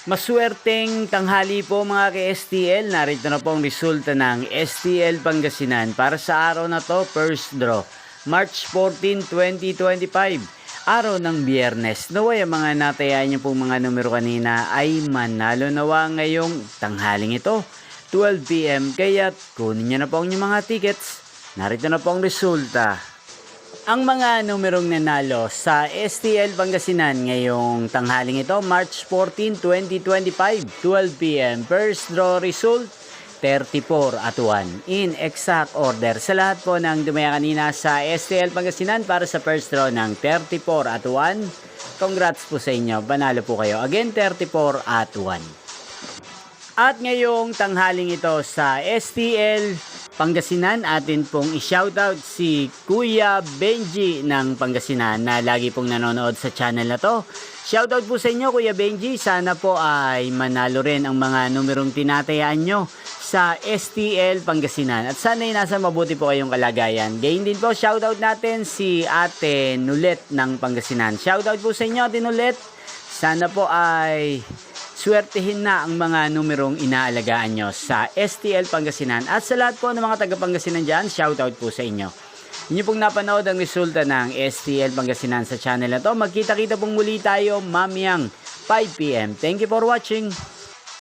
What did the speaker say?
Maswerteng tanghali po mga ka-STL. Narito na po ang resulta ng STL Pangasinan para sa araw na to, first draw, March 14, 2025. Araw ng Biyernes. Naway ang mga natayaan niyo pong mga numero kanina ay manalo nawa ngayong tanghaling ito, 12 PM. Kaya kunin niyo na po ang inyong mga tickets. Narito na po ang resulta. Ang mga numerong nanalo sa STL Pangasinan ngayong tanghaling ito, March 14, 2025, 12 PM. First draw result, 34 at 1. In exact order. Sa lahat po ng dumaya kanina sa STL Pangasinan para sa first draw ng 34 at 1, congrats po sa inyo. Panalo po kayo. Again, 34 at 1. At ngayong tanghaling ito sa STL Pangasinan, atin pong i-shoutout si Kuya Benji ng Pangasinan na lagi pong nanonood sa channel na to. Shoutout po sa inyo Kuya Benji, sana po ay manalo rin ang mga numerong tinatayaan nyo sa STL Pangasinan. At sana ay nasa mabuti po kayong kalagayan. Gayun din po, shoutout natin si Ate Nulet ng Pangasinan. Shoutout po sa inyo Ate Nulet, sana po ay swertihin na ang mga numerong inaalagaan nyo sa STL Pangasinan. At sa lahat po ng mga taga-Pangasinan dyan, shoutout po sa inyo. Inyo pong napanood ang resulta ng STL Pangasinan sa channel na to. Magkita-kita pong muli tayo mamayang 5 PM. Thank you for watching.